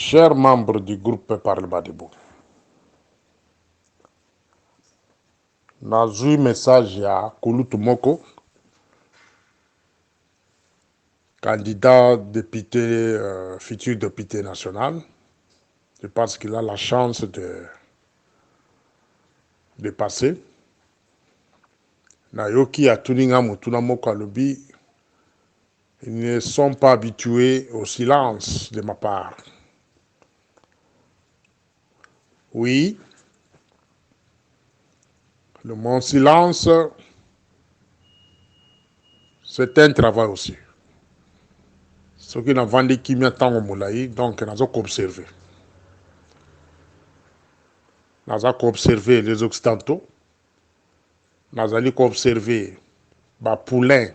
Chers membres du groupe Parlement debout, nazui message ya Kulutu Moko, candidat député, futur député national. Je pense qu'il a la chance de passer. Nayoki à Tuninga Mutuna Moko Alobi, ils ne sont pas habitués au silence de ma part. Oui, mon silence, c'est un travail aussi. Ce qui n'a vendu qui m'y attend au moulaï, donc nous avons observé. Nous avons observé les Occidentaux, nous avons observé les poulains,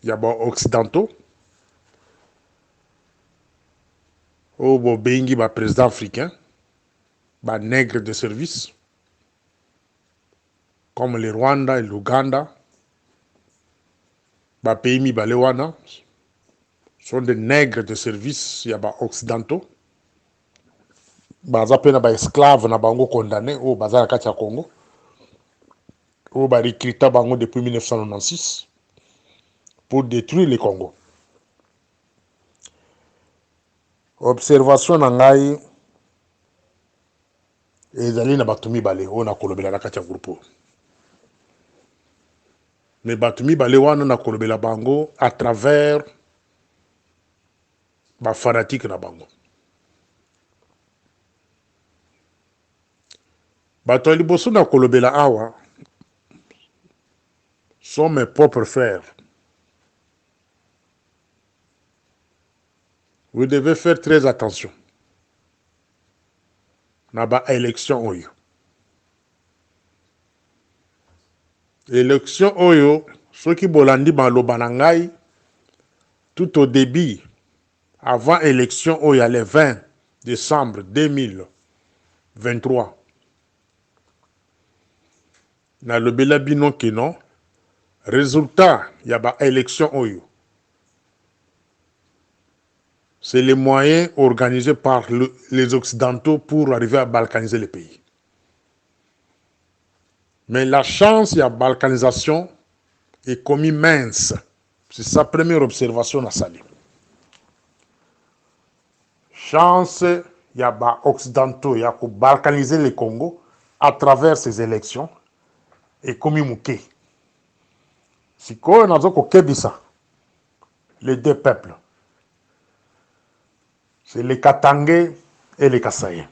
il y a des Occidentaux, ou les présidents africains, les nègres de service, comme le Rwanda et l'Ouganda, les pays Mibalewana, sont des nègres de service, il y a des Occidentaux. Baza pena ba esclave na bango condamné au bazar kati ya Congo au ba recruta bango depuis 1996 pour détruire le Congo. Observation na ngai ezali na batumi bale o na kolobela na kati ya groupe. Mais batumi bale wana na kolobela bango à travers ba fanatique na bango. Bato ya liboso na kolobela awa sont mes propres frères. Vous devez faire très attention. Na ba élection oyo. Élection oyo, ceux qui bolandi maloba na ngai tout au début, avant élection oyo le 20 décembre 2023. Na lobela bino ke non, résultat ya ba élection oyo. C'est les moyens organisés par les Occidentaux pour arriver à balkaniser le pays. Mais la chance y a balkanisation est commis mince. C'est sa première observation à Sali. Chance y a ba Occidentaux y a pour balkaniser le Congo à travers ces élections est commis mouké. Si quoi n'a pas kebisa les deux peuples. C'est les Katangais et les Kasaïens.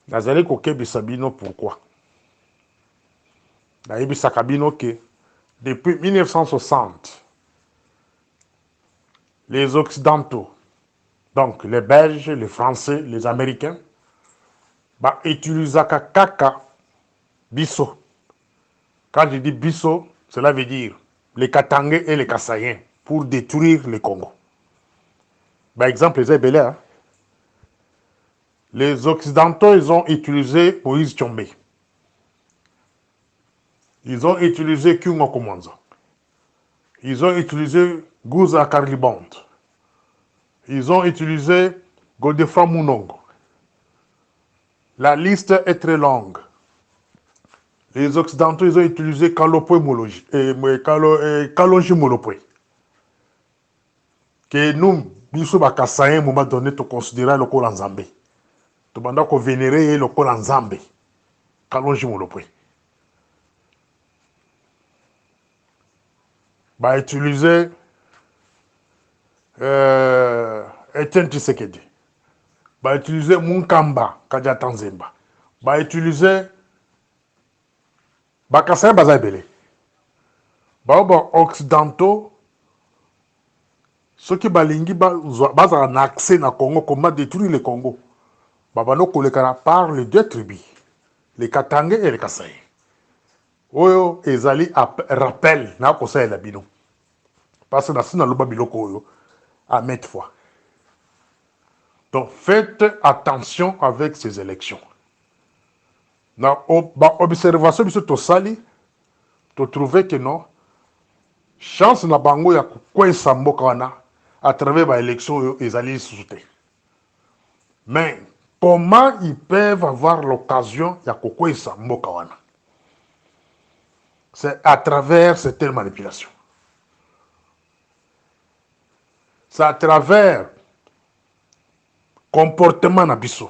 Nazali kokebisa bino pourquoi? Naïbisa kabino que depuis 1960, les Occidentaux, donc les Belges, les Français, les Américains, utilisent kaka biso. Quand je dis biso, cela veut dire les Katangais et les Kasaïens pour détruire le Congo. Par exemple, les Ebélés, les Occidentaux, ils ont utilisé Moïse Tchombe. Ils ont utilisé Kyungo Komonzo. Ils ont utilisé Gouza Karlibond. Ils ont utilisé Godefroid Mounongo. La liste est très longue. Les Occidentaux, ils ont utilisé Kalopwe Moloji et Kalonji Molopwe. Que nous, Bissou Bakassaïen, à un moment donné, tu considérais le Kolan Zambé. Tu vas vénérer le Kolan Zambé. Kalonji Molopwe. Bah, utiliser Etienne Tshisekedi. Bah, utiliser Munkamba, Kadia Tanzemba. Bah, utiliser Bakassaïen Bazabele. Bah, Occidentaux, ceux qui balingi basent un accès na Congo, comment détruire le Congo. Babano kolekana par les deux tribus, les Katangais et les Kasaï. Oyo ezali rappel na kosa la bino. Parce que na sina loba biloko oyo à mettre fois. Donc faites attention avec ces élections. Na observation biso to sali to trouver que non chance na bango ya kwesa mboka wana à travers l'élection ils allaient sous-souter. Mais comment ils peuvent avoir l'occasion ya kokwesa mboka wana? C'est à travers certaines manipulations. C'est à travers comportement na biso.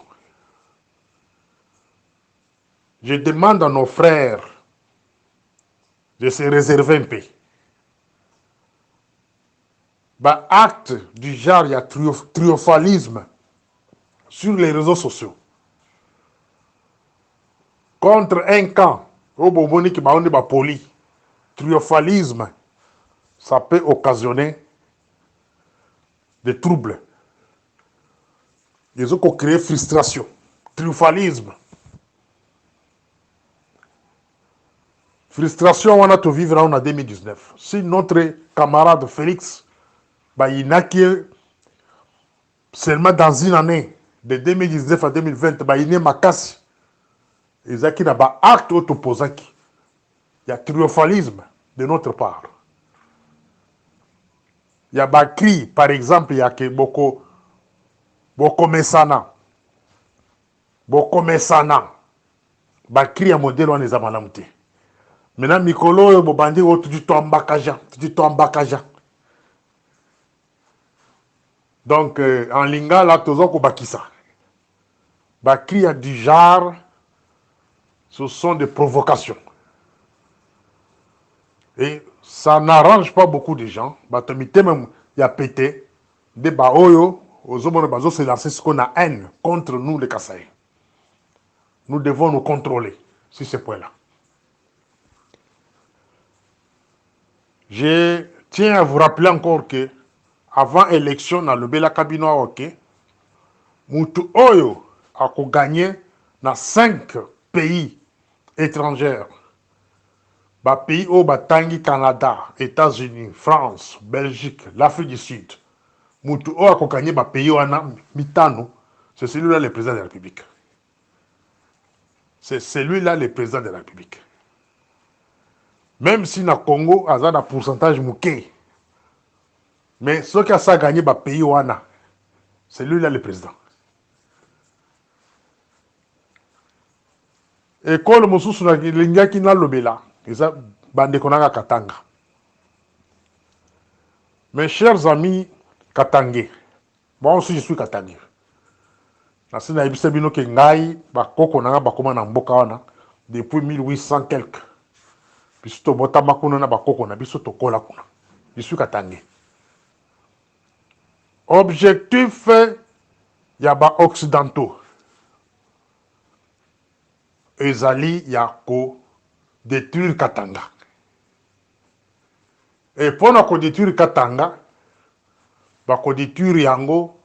Je demande à nos frères de se réserver un peu. Bah, acte du genre, il y a triomphalisme sur les réseaux sociaux. Contre un camp, au Boboni qui m'a poli, triomphalisme, ça peut occasionner des troubles. Ils ont créé frustration, triomphalisme. Frustration, on a tout vivre en 2019. Si notre camarade Félix, bah, il n'a que seulement dans une année, de 2019 à 2020, bah, il n'est ma casse. Ils ont un acte opposé. Il y a triomphalisme de notre part. Il y a un cri, par exemple, il y a que beaucoup mesana. Beaucoup mesana. Ba cri à modèle on les a malamouté. Maintenant, Mikolo, Bobandi, tu tombes bakaja. Donc, en lingala, tous on bakisa. Ba cri à du genre, ce sont des provocations. Et ça n'arrange pas beaucoup de gens. Même, il y a pété. Des baoyo, aux hommes, c'est lancé ce qu'on a haine contre nous, les Kassai. Nous devons nous contrôler sur ce point-là. Je tiens à vous rappeler encore que, avant l'élection dans le Bela Kabino OK, Moutou Oyo a gagné dans 5 pays étrangers. Ba pays au Batangi, Canada, États-Unis, France, Belgique, l'Afrique du Sud. Moutou Oyo a gagné ba pays wana mitano. C'est celui-là le président de la République. C'est celui-là le président de la République. Même si na Congo, il y a un pourcentage mouké. Mais ceux qui ont gagné le pays, c'est lui-là le président. École Mosusu na Lingaki na Lobela, ils ont bandé konanga Katanga. Mes chers amis Katangais, moi aussi je suis Katangais. Nasi na ibise bino ke ngai bakoko nanga bakoma na mboka wana depuis 1800 quelques. Biso to bota makuna na bakoko na biso to kola kuna. Je suis Katangais. Objectif ya ba occidentaux. Ezali ya ko détruire Katanga. Et pour na ko détruire Katanga, ba ko détruire yango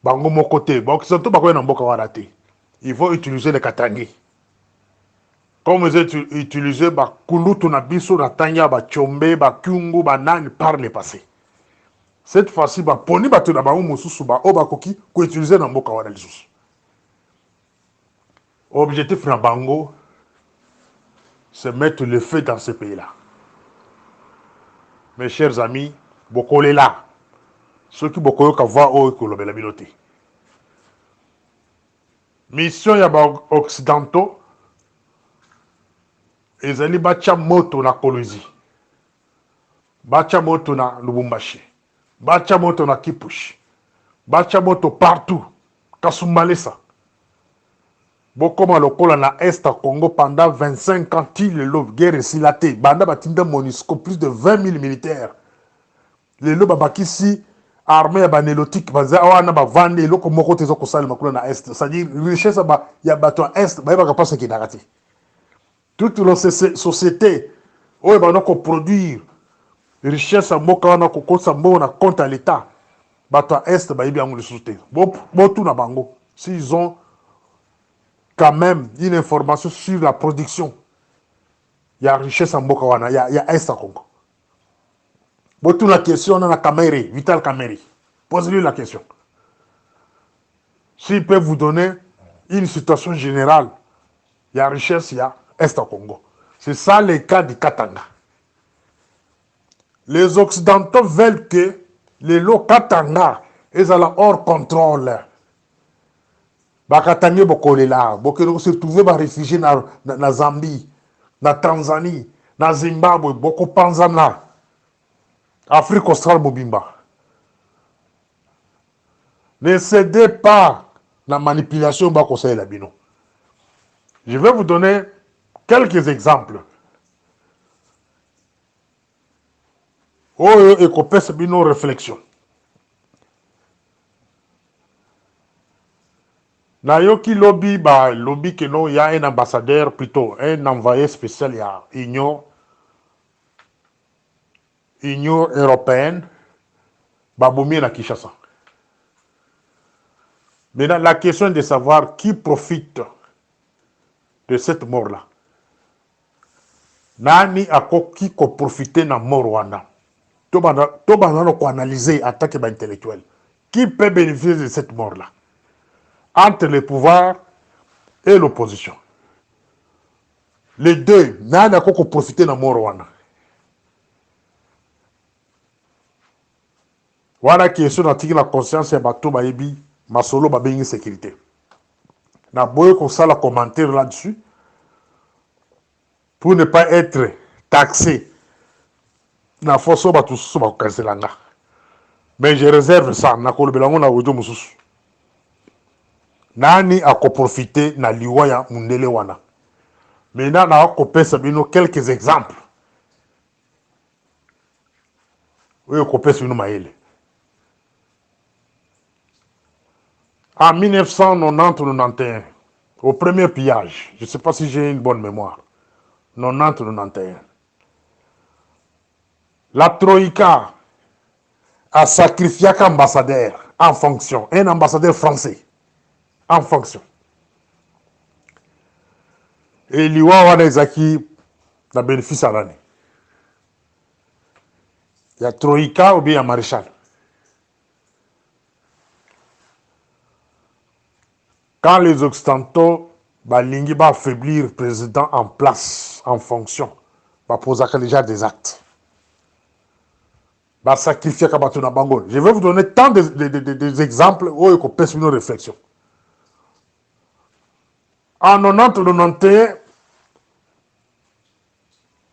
bango moko te. Ba occidentaux ba ko na mboka wana te. Il faut utiliser les Katangais. Comme ils ont utilisé ba kulutu na biso na tanya ba chombe ba kyungu ba nani par le passé. Cette fois-ci, ba poni bato na bango mosusu ba o ba koki ko utiliser na mboka wana lisusu. Objectif na bango, c'est mettre le feu dans ce pays-là. Mes chers amis, bokole là. Ceux qui bokoyo ka voix o kolobela biloté. Mission ya ba occidentaux ezali bacha moto na Kolwezi. Bacha moto na Lubumbashi. Bacha moto na Kipushi. Bacha moto partout. Kasumbalesa. Bokoma lokola na Est Congo pendant 25 ans, il le guerre silaté. Banda batinda Monisco, plus de 20 000 militaires. Les loba bakisi armée banélotique baza wana bavande loko moko tezo kosala makula na Est. C'est-à-dire richesse ba ya bato Est ba ba pas qui narati. Toute la société où ils vont produire richesse à Moka wana kokosa mbo na compte à l'État. Bato Est ba yebi ango le société. Bon tout na bango. S'ils ont quand même une information sur la production. Il y a richesse en Bokawana, il y a Est à Congo. Bon, toute la question, on a la Kameri, Vital Kameri. Posez-lui la question. S'il peut vous donner une situation générale, il y a richesse, il y a Est à Congo. C'est ça le cas du Katanga. Les Occidentaux veulent que Les lots Katanga, ils sont hors contrôle. Bakatangi bokolela, bokero se retrouver ba réfugié na Zambie, na Tanzanie, na Zimbabwe, boko panzana. Afrique australe mobimba. Ne cédez pas la manipulation ba conseil la bino. Je vais vous donner quelques exemples. Oh, et copesse bino réflexion. Nayoki lobby, bah, lobby que non, il y a un ambassadeur, plutôt, un envoyé spécial, il y a Union européenne, Baboumi na Kinshasa. Maintenant, la question est de savoir qui profite de cette mort-là. Nani ako qui ko profiter na mort wana. To bana ko analyser en tant qu'intellectuel. Qui peut bénéficier de cette mort-là? Entre le pouvoir et l'opposition. Les deux, nani ako ko profiter na mort wana. Voilà question d'antiquer la conscience et bateau baebi masolo ba bengi sécurité. Na boye ko ça la commentaire là-dessus pour ne pas être taxé. Na foso ba tout so ba kanselanga. Mais je réserve ça na ko belango na ojo mususu. Nani ako profiter na liwa ya mundele wana. Maintenant na ko pesa bino quelques exemples. Oui, ko pesa bino maele. En 1990-91, au premier pillage, je ne sais pas si j'ai une bonne mémoire, 90-91, la Troïka a sacrifié un ambassadeur en fonction, un ambassadeur français en fonction. Et l'Iwa Wanezaki n'a bénéficié à l'année. Il y a Troïka ou bien il y a Maréchal. Quand les Occidentaux balingi va affaiblir le président en place, en fonction, va poser déjà des actes. Va sacrifier Kabatuna Bango. Je vais vous donner tant d'exemples où il faut faire une réflexion. En 90-91,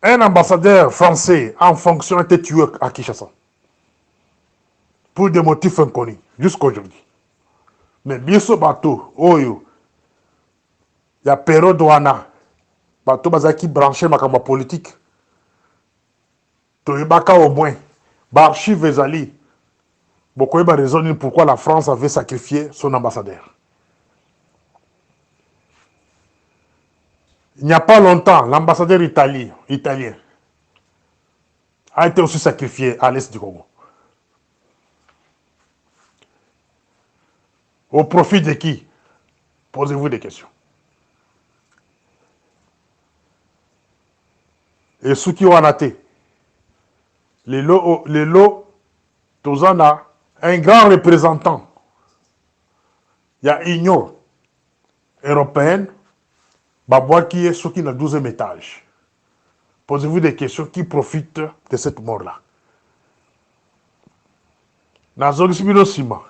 un ambassadeur français en fonction a été tué à Kinshasa. Pour des motifs inconnus, jusqu'à aujourd'hui. Mais bien sûr, bateau, il y a période wana, bateau bazaki branché ma politique. Toyebaka au moins, archive ezali. Beaucoup de raisons pourquoi la France avait sacrifié son ambassadeur. Il n'y a pas longtemps, l'ambassadeur italien a été aussi sacrifié à l'est du Congo. Au profit de qui? Posez-vous des questions. Et ceux qui ont raté, les lots, tous en a un grand représentant. Il y a Union européenne, Baboua qui est ceux qui ont le 12e étage. Posez-vous des questions qui profitent de cette mort-là. Dans Sima,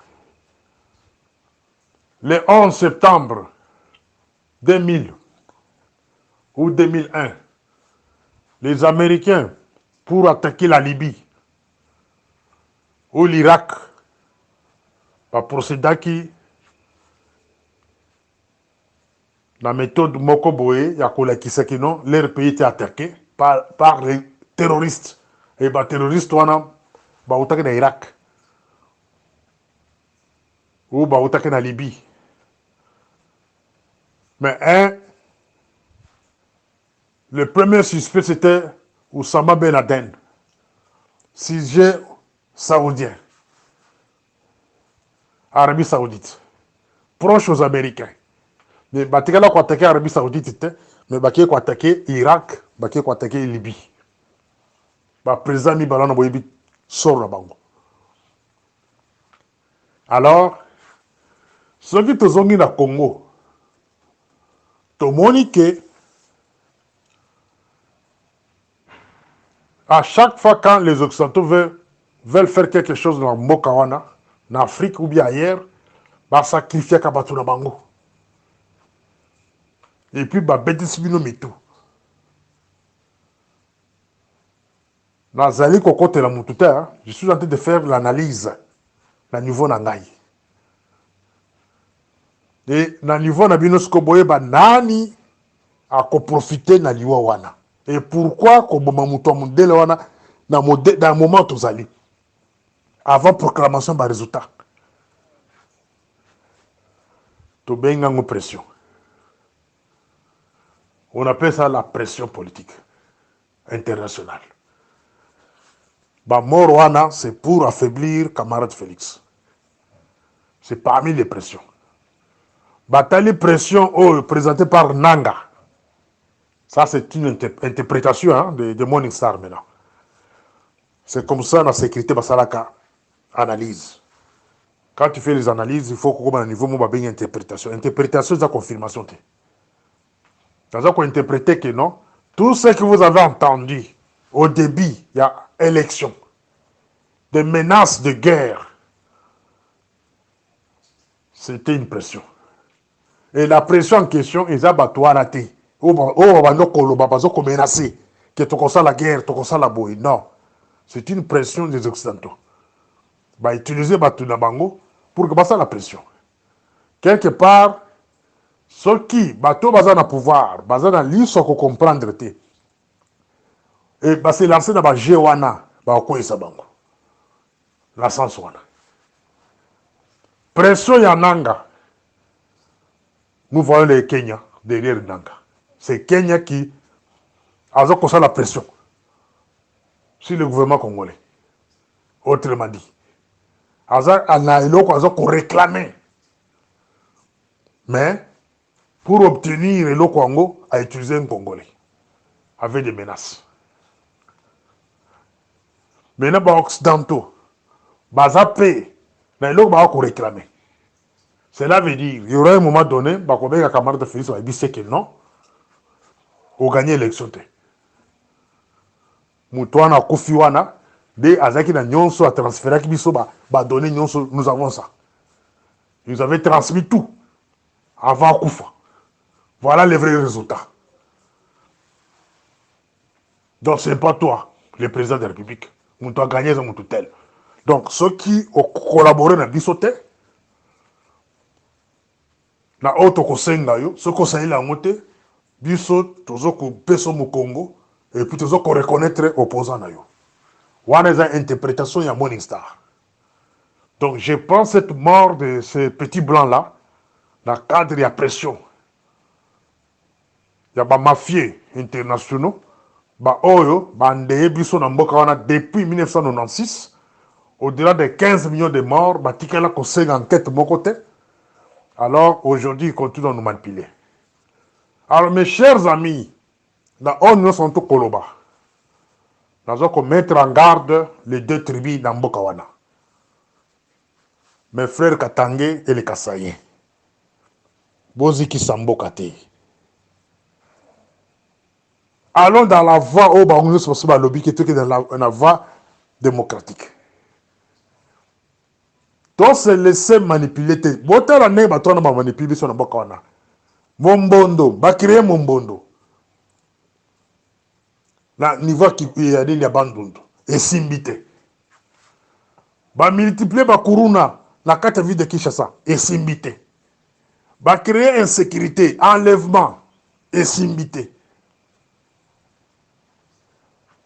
le 11 septembre 2000 ou 2001, les Américains, pour attaquer la Libye ou l'Irak, par procédé qui, la méthode Mokoboé, leur pays était attaqué par les terroristes. Et les terroristes, on a attaqué l'Irak ou attaqué la Libye. Mais le premier suspect, c'était Oussama Ben Laden, sujet saoudien, Arabie Saoudite, proche aux Américains. Mais Batikala qui attaqué l'Arabie Saoudite, mais Baké qui attaqué l'Irak, Baké qui attaqué la Libye. Le président Mibalana Boyebi sort la banque. Alors, ceux qui sont dans le Congo, tout le monde que à chaque fois quand les Occidentaux veulent veulent faire quelque chose dans Mokawana, en Afrique ou bien ailleurs, va sacrifier Kabatuna Bango. Et puis, va bêtise bino mitou. Nazali kokote la mututa, je suis en train de faire l'analyse, la niveau nangai. Et na niveau na bino skoboye ba nani a ko profiter na liwa wana. Et pourquoi ko boma muto mundele wana dans moment tozali avant proclamation ba résultat. To benga ngo pression. On appelle ça la pression politique internationale. Ba mort wana c'est pour affaiblir camarade Félix. C'est parmi les pressions. Bataille pression présentée par Nanga. Ça, c'est une interprétation hein, de Morning Star maintenant. C'est comme ça, la sécurité, Basalaka analyse. Quand tu fais les analyses, il faut qu'on ait un niveau de interprétation. Interprétation, c'est la confirmation. Dans ça qu'on interprète que non, tout ce que vous avez entendu au début, il y a élection, des menaces de guerre. C'était une pression. Et la pression en question, ils ont battu à la tête. On va nous menacer que tu consens la guerre, tu consens la bouille. Non. C'est une pression des Occidentaux. Bah, utiliser Batu Nabango pour que ça la pression. Quelque part, ceux qui, Batu Bazan a pouvoir, Bazan a l'issue qu'on comprendre. Et bah, c'est lancé dans la Géwana, bah, quoi ça bango. La sens wana. Pression Yananga. Nous voyons les Kenya derrière Nanga. C'est Kenya qui a causé la pression sur le gouvernement congolais. Autrement dit, qu'on réclamait. Mais pour obtenir le Congo, a utilisé un Congolais avec des menaces. Maintenant, les Occidentaux, ils ont réclamé. Cela veut dire qu'il y aura un moment donné, les camarades de Félix vont dire que non, on gagne l'élection. Moutouana, Kofiwana, des Azaki na Nyonso a transféré qui biso ba donné Nyonso, nous avons ça. Ils avaient transmis tout avant Koufa. Voilà les vrais résultats. Donc ce n'est pas toi, le président de la République. On doit gagner dans mon tel. Donc ceux qui ont collaboré dans Bisoté, na auto kosenga yo, ceux qui ont saisi la montée, biso tozo ko peso mo Congo et puis tozo ko reconnaître opposant na yo. Wana est une interprétation de Morning Star. Donc je pense cette mort de ces petits blancs-là, dans le cadre de la pression. Il y a des mafieux internationaux, depuis 1996, au-delà de 15 millions de morts, il y a une enquête de mon côté. Alors aujourd'hui, ils continuent à nous manipuler. Alors mes chers amis, la ONU sont tous Koloba. Nous allons mettre en garde les deux tribus dans Mbokawana. Mes frères Katangé et les Kassaïens. Boziki Sambokate. Allons dans la voie où nous sommes lobby qui est dans la voie démocratique. Donc se laisser manipuler. Bota la neba toi na manipuler sur Mbokawana. Mombondo, ba créer Mombondo. Na niveau qui y a des abandonné et simbité. Ba multiplier ba kuruna la carte vie de Kinshasa et simbité. Ba créer insécurité, enlèvement et simbité.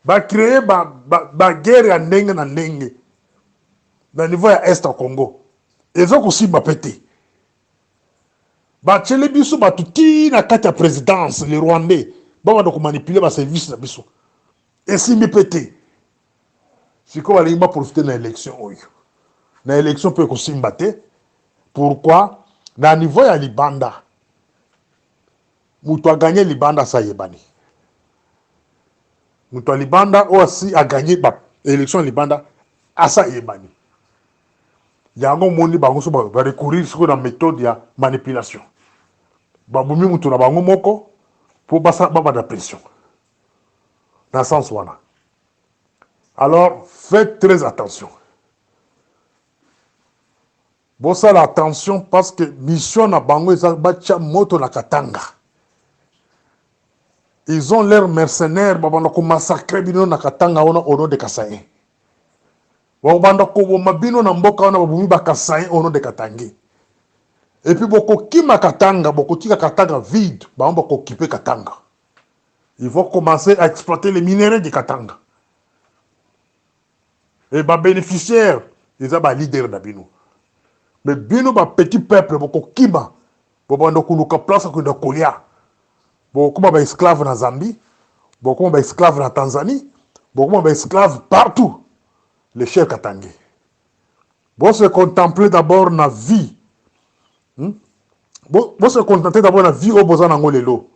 Ba créer ba guerre ya ndenge na ndenge. Dans le niveau ya Est au Congo. Ils ont aussi pété. Ba tchele biso ba tuti na carte ya présidence les Rwandais. Ba va donc manipuler ba service na biso. Et si me pété. Si quoi va profiter de l'élection oyo. Na élection peut aussi mbaté. Pourquoi? Na niveau ya Libanda. Moutou a gagné Libanda ça yebani. Moutou Libanda aussi a gagné l'élection Libanda à ça yebani. Yango moni bango so ba recourir sur la méthode ya manipulation. Ba bumi moutou na bango moko pour basa baba da pression. Dans sens wana. Alors, faites très attention. Bon, ça, l'attention parce que mission na bango, ils ont moto na katanga. Ils ont l'air mercenaires, babanda ko massacrer bino na katanga au nom de Kasaï. Babanda ko mabino na mboka wana babumi ba Kasaï au nom de Katangi. Et puis boko kima katanga, boko tika katanga vide, babanda ko occuper katanga. Ils vont commencer à exploiter les minéraux de katanga. Et ba bénéficiaires, ils ont ba leader na bino. Mais bino ba petit peuple boko kima, babanda ko luka place ko na kolia. Beaucoup de esclaves en Zambie, beaucoup d'esclaves en Tanzanie, beaucoup d'esclaves partout. Les chers Katangé. Vous se contempler d'abord dans la vie. Vous se contenter d'abord dans la vie au besoin de l'eau.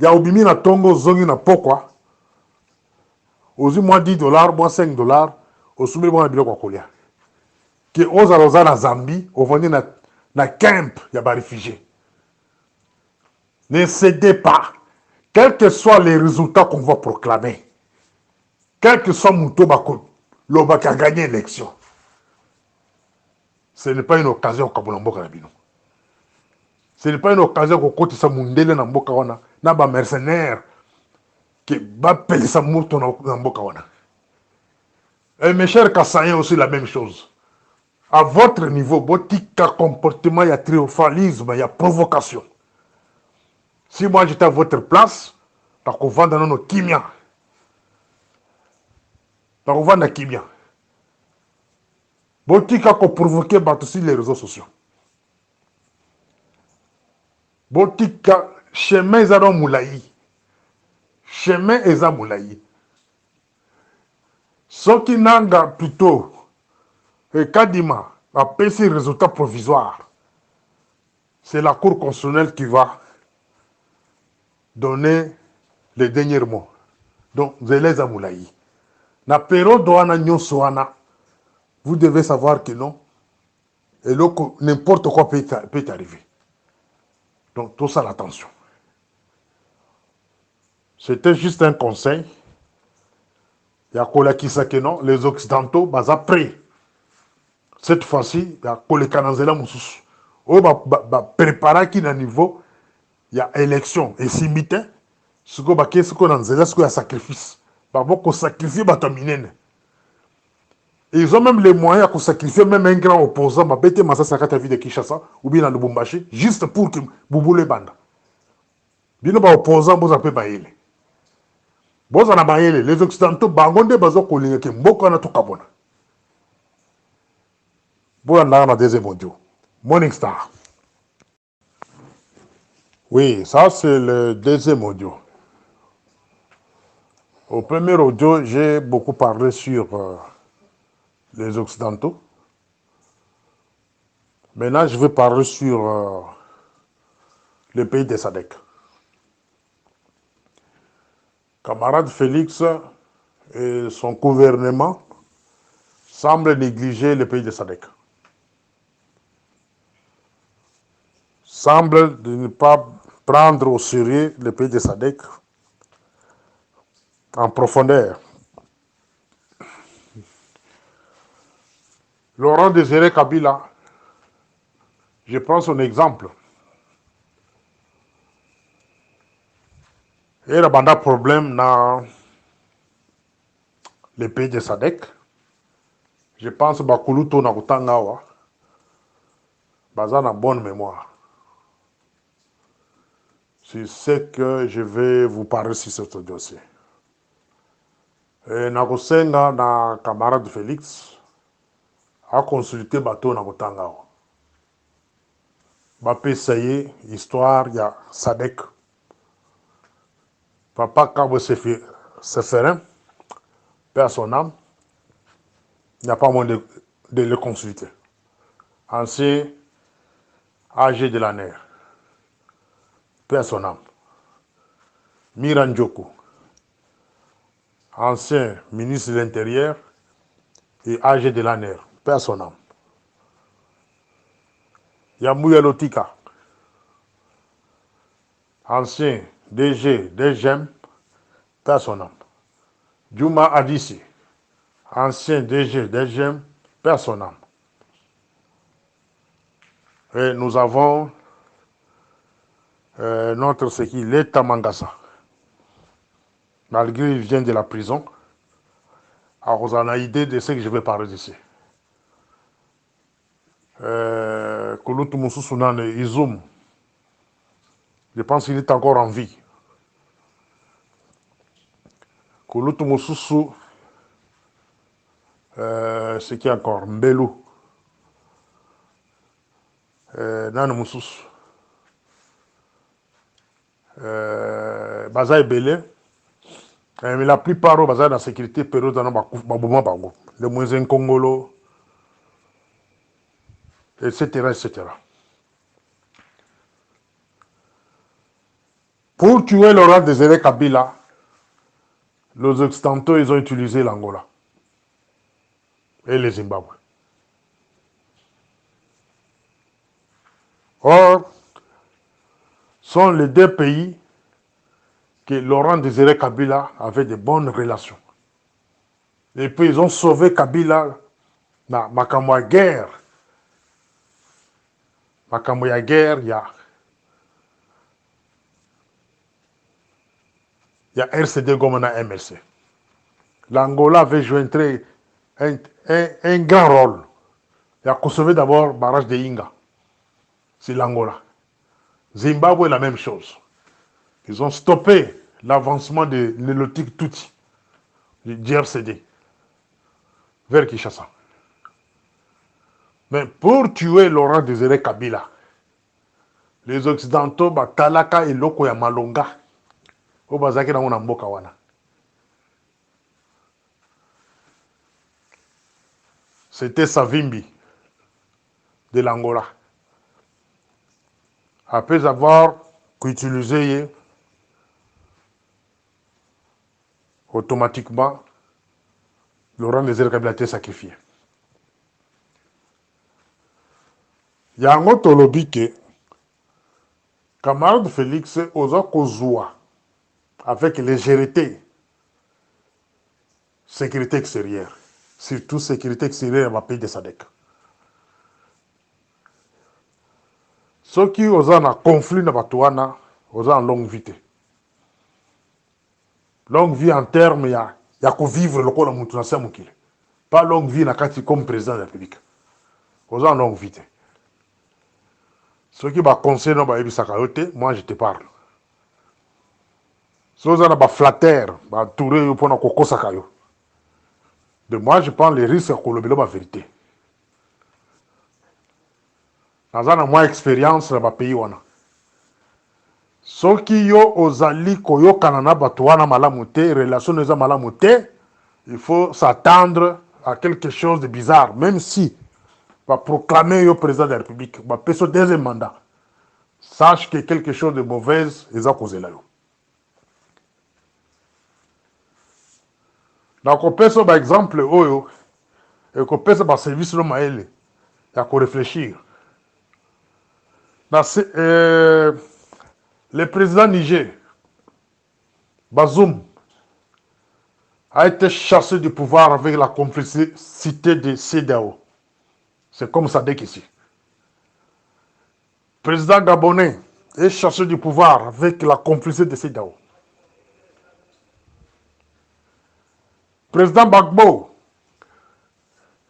Il y a obimi na tongo zongi na pokwa. Ozu moins $10, moins $5, au soumis moins bilo kwa kolia. Que oza roza na Zambie, au venu na camp, il y a des réfugiés. Ne cédez pas. Quels que soient les résultats qu'on va proclamer, quel que soit Mouto Bako, l'Oba qui a gagné l'élection, ce n'est pas une occasion pour Kaboulambo Karabino. Ce n'est pas une occasion pour côté sa Mundele Namboka Wana, Naba mercenaire, qui va payer sa moto Namboka Wana. Et mes chers Kassaïens aussi la même chose. À votre niveau, botika comportement, il y a triomphalisme, il y a provocation. Si moi j'étais à votre place, t'as qu'on vend dans nos kimia. T'as qu'on vend dans kimia. Botika qu'on provoquait sur les réseaux sociaux. Botika chemin ezalo moulayi. Chemin eza moulayi. Soki nanga plutôt Kadima a payé résultat provisoire. C'est la Cour constitutionnelle qui va donner les derniers mots. Donc, Zeleza Moulayi. Na période douana nyonsoana, vous devez savoir que non. Et n'importe quoi peut arriver. Donc, tout ça, l'attention. C'était juste un conseil. Il y a Kola qui sait que non, les Occidentaux, bah, après, cette fois-ci, il y a Kola Kanazela Moussous. On va préparer qui à niveau, il y a élection. Et si mitin, ce qu'on va faire, ce qu'on a ce qu'il y a sacrifice. Bah, beaucoup sacrifier, bah, terminer. Ils ont même les moyens de sacrifier même un grand opposant, bah, bête Massa Sakata vie de Kinshasa, ou bien dans le Lubumbashi, juste pour que vous les bande. Bien, bah, opposant, vous appelez Baïle. Bon, ça n'a pas les Occidentaux, Bangonde, Bazo, Kolinga, qui Mboko, na tout Kabona. Bon, on a un deuxième audio. Morning Star. Oui, ça, c'est le deuxième audio. Au premier audio, j'ai beaucoup parlé sur les Occidentaux. Maintenant, je vais parler sur les pays des SADC. Camarade Félix et son gouvernement semblent négliger les pays des SADC. Semblent de ne pas prendre au sérieux les pays des SADC en profondeur. Laurent Désiré Kabila, je prends son exemple. Il y a un problème dans les pays de SADC. Je pense que Bakuluto na Kutangawa, Bazana bonne mémoire. C'est ce que je vais vous parler sur ce dossier. Et Nakosenga, na camarade Félix, a consulté Bateau na Kutangawa. Bapé Saye, histoire, il y a SADC. Papa Kabo Seferin, paix à son âme, il n'y a pas moyen de le consulter. Ancien AG de la NER, paix à son âme. Miran Djoko, ancien ministre de l'Intérieur et AG de la NER, paix à son âme. Yamouya Lotika, ancien DG, DGM, paix à son âme. Juma Adissi, ancien DG d'EGM, personne. Et nous avons notre c'est qui l'État Mangasa. Malgré qu'il vient de la prison, alors vous en avez idée de ce que je vais parler d'ici. Kouloutou Moussou Sounane Izoum, je pense qu'il est encore en vie. Kouloutou Moussou, c'est qui encore Mbelou. Nan Moussou. Baza Belé. Mais la plupart de la sécurité période dans le Mouzen Congolo, etc., etc. Pour tuer Laurent Désiré Kabila, les Occidentaux, ils ont utilisé l'Angola et le Zimbabwe. Or, sont les deux pays que Laurent Désiré Kabila avait de bonnes relations. Et puis ils ont sauvé Kabila dans Makamwa guerre. Makamwa guerre, il y a RCD comme MLC. L'Angola avait joué un grand rôle. Il a sauvé d'abord le barrage de Inga. C'est l'Angola. Zimbabwe, la même chose. Ils ont stoppé l'avancement de l'élotique Tutsi, du RCD, vers Kinshasa. Mais pour tuer Laurent Désiré Kabila, les Occidentaux, Talaka et Loko ya Malonga, au Bazaki na mboka wana. C'était Savimbi de l'Angola. Après avoir utilisé automatiquement, Laurent Désiré Kabila a été sacrifié. Il y a un autre lobby que camarade Félix Oza Kozua avec légèreté sécurité extérieure, surtout sécurité extérieure dans le pays de Sadek. Ceux qui ont un conflit dans Batouana, ont une longue vie. Longue vie en termes, il y a que vivre le corps de Moutouna. Pas longue vie comme président de la République. Ils ont une longue vie. Ceux qui ont conseillé dans la Sakayote, moi je te parle. Ceux qui ont flatté, touré pour Koko Sakayo. De moi je prends les risques pour le la vérité. Dans un moins expérience dans le pays. Ceux qui ont osali koyo kanana batuana malamute, relation de malamute, il faut s'attendre à quelque chose de bizarre, même si va proclamer le président de la République, va passer son deuxième mandat. Sache que quelque chose de mauvais est à cause de là. Donc, on peut par exemple, et qu'on peut par service de Maël, il y a qu'on réfléchir. Le président Niger, Bazoum, a été chassé du pouvoir avec la complicité de CEDEAO. C'est comme ça dès qu'ici. Le président gabonais est chassé du pouvoir avec la complicité de CEDEAO. Le président Gbagbo,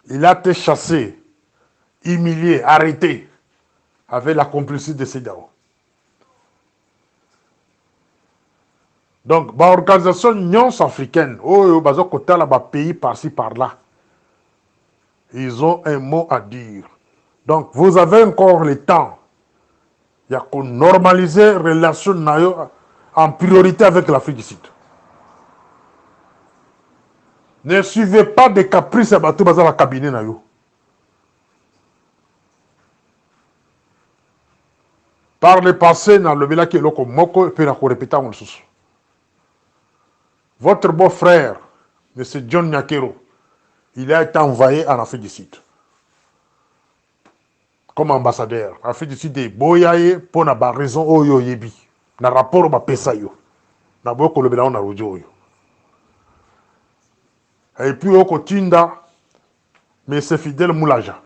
il a été chassé, humilié, arrêté avec la complicité de CEDEAO. Donc, l'organisation Union africaine, pays par-ci par-là, ils ont un mot à dire. Donc, vous avez encore le temps. Il y a qu'on normaliser les relations en priorité avec l'Afrique du Sud. Ne suivez pas des caprices à bateau dans la cabinet. Par le passé, dans le village qui est loco moko, et puis on répète en sous. Votre beau-frère, M. John Nyakero, il a été envoyé en Afrique du Sud. Comme ambassadeur. Afrique du Sud est boyaye pour la raison oyo yebi. Na rapport ba pesa yo. Na boko le bela on a rojo yo. Et puis au Kotinda, mais c'est Fidèle Moulaja.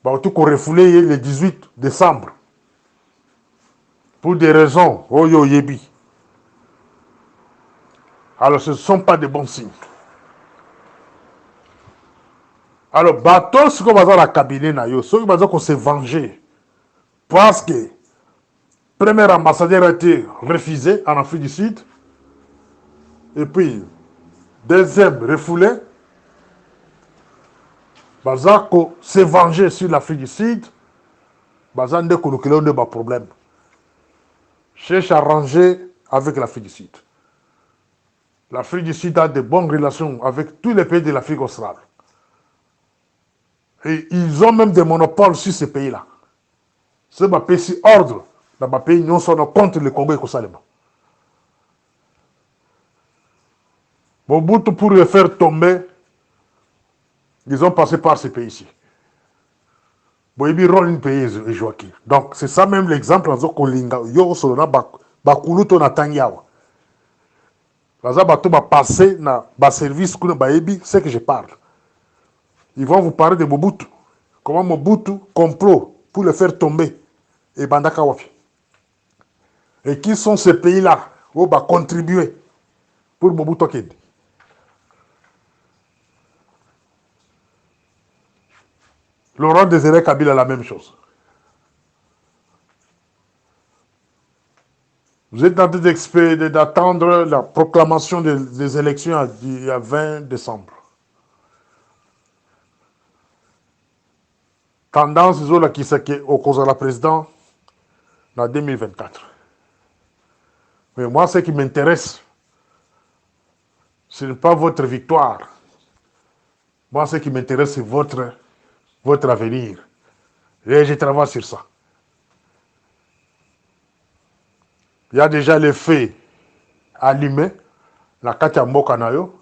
Bah, tout qu'on refoulé le 18 décembre. Pour des raisons, Oyo Yebi. Alors ce ne sont pas de bons signes. Alors, bateau, ce qu'on va dans la cabinet, ce qu'on va se venger. Parce que le premier ambassadeur a été refusé en Afrique du Sud. Et puis, deuxième refoulé. Bazako se venger sur l'Afrique du Sud. Bazande Kouloukelo n'a pas de problème. Cherche à arranger avec l'Afrique du Sud. L'Afrique du Sud a de bonnes relations avec tous les pays de l'Afrique australe. Et ils ont même des monopoles sur ces pays-là. C'est un pays ordre. Dans un pays, nous sommes contre le Congo et Kosalema. Mobutu, pour le faire tomber, ils ont passé par ces pays-ci. Boyebi rôle une pays et Joaquin. Donc, c'est ça même l'exemple. Yo solona bakuluto na tangiawa. Baza bato ba passer na ba service kuna bayebi, c'est que je parle. Ils vont vous parler de Mobutu. Comment Mobutu complot pour le faire tomber. Et Bandaka Wafi. Et qui sont ces pays-là où va contribuer pour Mobutu Kedi. Laurent Désiré Kabila, la même chose. Vous êtes en train d'attendre la proclamation des élections il y a 20 décembre. Tendance, qui est au cause de la présidente en 2024. Mais moi, ce qui m'intéresse, ce n'est pas votre victoire. Moi, ce qui m'intéresse, c'est votre avenir. Et je travaille sur ça. Il y a déjà les faits allumés, la Katia Mokanayo.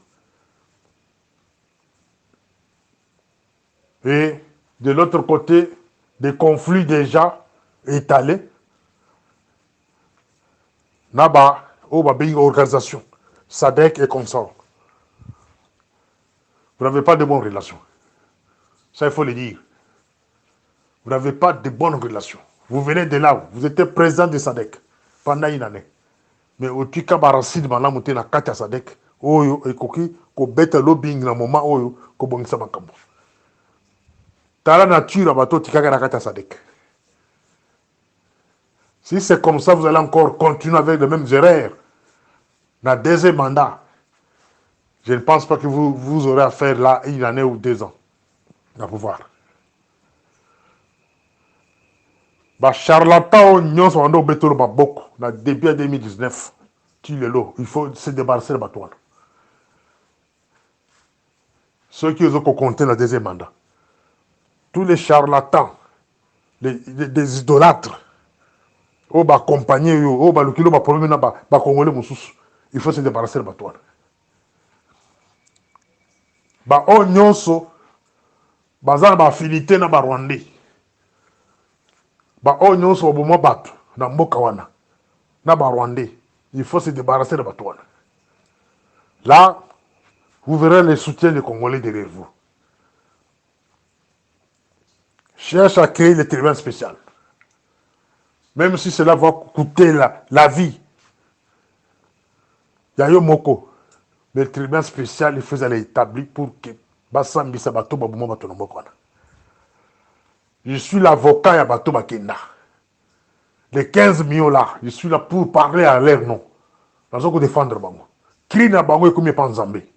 Et de l'autre côté, des conflits déjà étalés. Naba, une organisation, SADC et consorts. Vous n'avez pas de bonnes relations. Ça, il faut le dire. Vous n'avez pas de bonnes relations. Vous venez de là, vous étiez président de SADC pendant une année. Mais au Tika Barasid, Malam, vous na Katia SADC, Oyo, et Koki, ko beta lobbying na moment, Oyo, ko bongisa makambo. Dans la nature, abato Tika Katia SADC. Si c'est comme ça, vous allez encore continuer avec les mêmes erreurs. Dans le deuxième mandat, je ne pense pas que vous aurez à faire là une année ou 2 ans à pouvoir. Bah, charlatan, nous sommes en béton beaucoup. Dans le début 2019, il faut se débarrasser de Batouane. Ceux qui ont compté dans le deuxième mandat. Tous les charlatans, des idolâtres, oh, bah, compagnie, oh, bah, le kilo, bah, problème, bah, congolais, il faut se débarrasser de Batouane. Bah, oh, nyonso, bah, ça, bah, affinité, na, bah, rwandais. Bah, oh, nyonso, bah, moi, bat, na, mboka wana, na, bah, rwandais. Il faut se débarrasser de Batouane. Là, vous verrez le soutien des Congolais derrière vous. Cherche à créer le tribunal spécial. Même si cela va coûter la vie. Yayo Moko. Le tribunal spécial, il faut l'établir pour que Bassam Bissabato Baboumo Batonomokwana. Je suis l'avocat à Bato Bakenda. Les 15 millions là, je suis là pour parler à leur nom. Dans un défendre Bango. Krina Bango et Koumé Panzambé.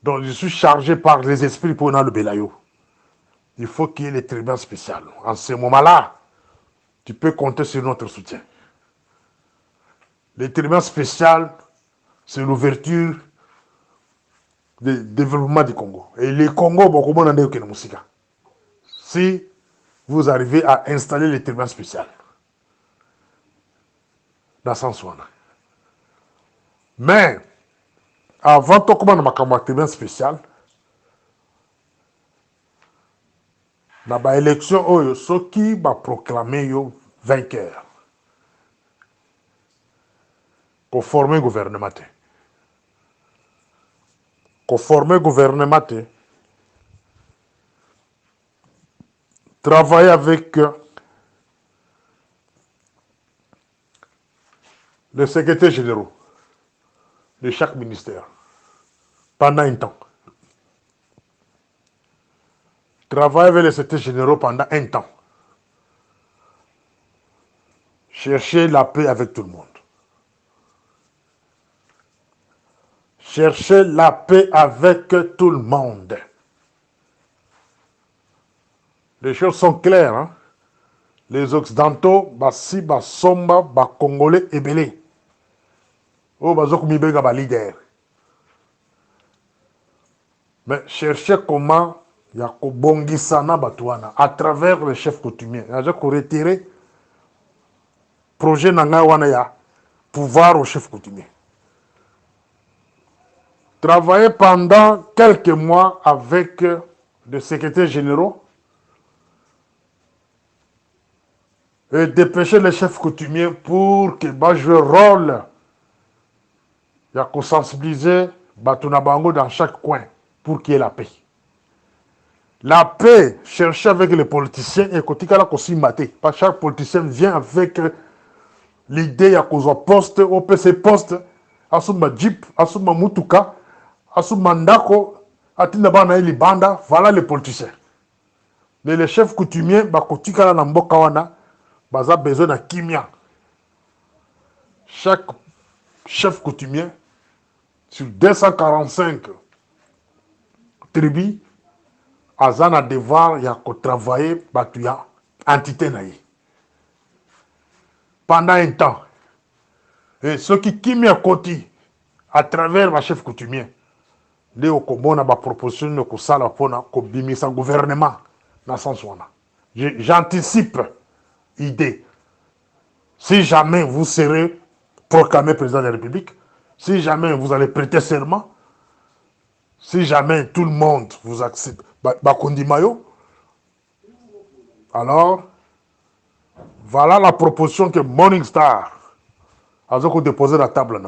Donc je suis chargé par les esprits pour le Belayo. Il faut qu'il y ait le tribunal spécial. En ce moment-là, tu peux compter sur notre soutien. Le tribunal spécial, c'est l'ouverture du développement du Congo. Et le Congo, beaucoup de monde n'a musica. Si vous arrivez à installer le tribunal spécial dans ce sens-là. Mais, avant de commencer le tribunal spécial, dans l'élection, ceux qui va proclamer vainqueur pour former un gouvernement. former gouvernement, travailler avec les secrétaires généraux de chaque ministère pendant un temps. Travailler avec les secrétaires généraux pendant un temps. Chercher la paix avec tout le monde. Chercher la paix avec tout le monde. Les choses sont claires. Hein? Les Occidentaux, basi, basomba, congolais et belé. Oh, bazok mibega ba leader. Mais chercher comment il y a kobongisana batouana à travers les chefs coutumiers. Il y a retirer projet nanga wana ya pouvoir aux chefs coutumiers. Travailler pendant quelques mois avec les secrétaires généraux et dépêcher les chefs coutumiers pour que jouent le rôle. Il y a qu'on sensibiliser Batunabango dans chaque coin pour qu'il y ait la paix. La paix, chercher avec les politiciens et quand il y a aussi maté. Pas chaque politicien vient avec l'idée à cause poste, au PC poste, à son jeep, à son mutuka, à son mandako, à Tindabana et Libanda, voilà les politiciens. Mais les chefs coutumiers, quand il y a Namboka wana, baza besoin de kimia. Chaque chef coutumier, sur 245 tribus, azana devoir ya ko travailler batuya entité naïe. Pendant un temps. Et ceux qui kimia koti à travers ma chef coutumier, les okomona ba proposition de ko sala pona ko bimisa gouvernement na sens wana. J'anticipe idée. Si jamais vous serez proclamé président de la République, si jamais vous allez prêter serment, si jamais tout le monde vous accepte, Bakondi Mayo, alors, voilà la proposition que Morning Star a déposée à la table.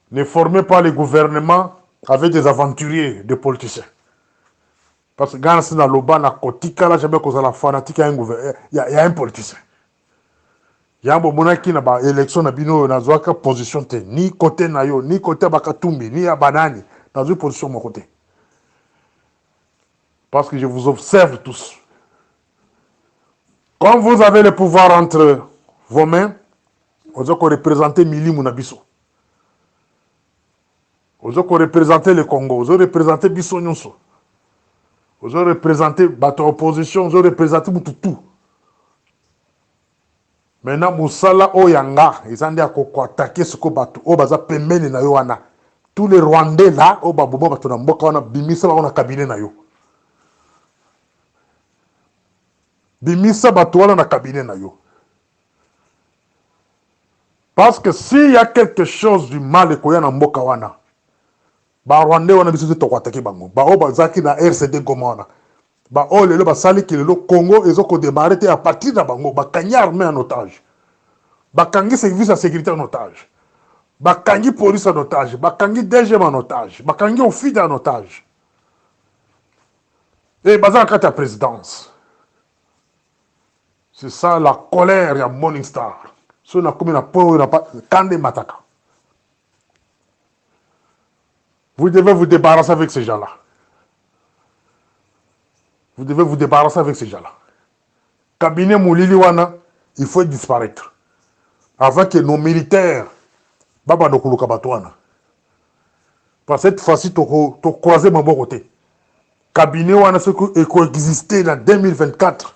Ne formez pas les gouvernements avec des aventuriers, des politiciens. Parce que quand c'est dans le bas, jamais cause la fanatique, il y a un politicien. Il y a un moment qui n'a élection na bino na zoaka position te ni côté na yo ni côté bakatumbi ni ya banani dans une position mon côté. Parce que je vous observe tous. Quand vous avez le pouvoir entre vos mains, vous avez représenté Mili Munabiso. Vous avez représenté le Congo, vous avez représenté Bisso Nyonso. Vous avez représenté votre opposition, vous avez représenté tout. Maintenant, Moussala Oyanga, ils ont dit à attaquer ce que Batu, Obaza Pemene na Yoana. Tous les Rwandais là, Obabobo Batuna Mboka, on a Bimisa, on a cabinet na yo. Bimisa Batouana na cabinet na yo. Parce que s'il y a quelque chose du mal et qu'il y a dans Mboka wana, ba Rwandais wana biso to attaquer bango. Ba Obazaki na RCD Goma wana. Ba olelo ba sali ki le Congo ezoko démarrer à partir de bango ba kanya armée en otage. Ba kangi service de sécurité en otage. Ba kangi police en otage, ba kangi DG en otage, ba kangi office en otage. Et bazan kata présidence. C'est ça la colère ya Morning Star. Ce na comme na po na pas Kande Mataka. Vous devez vous débarrasser avec ces gens-là. Vous devez vous débarrasser avec ces gens-là. Cabinet Mouliliwana, il faut disparaître. Avant que nos militaires, Baba Nokuluka Batouana. Parce que cette fois-ci, tu as croisé mon bon côté. Cabinet Wana, ce qui coexistait en 2024.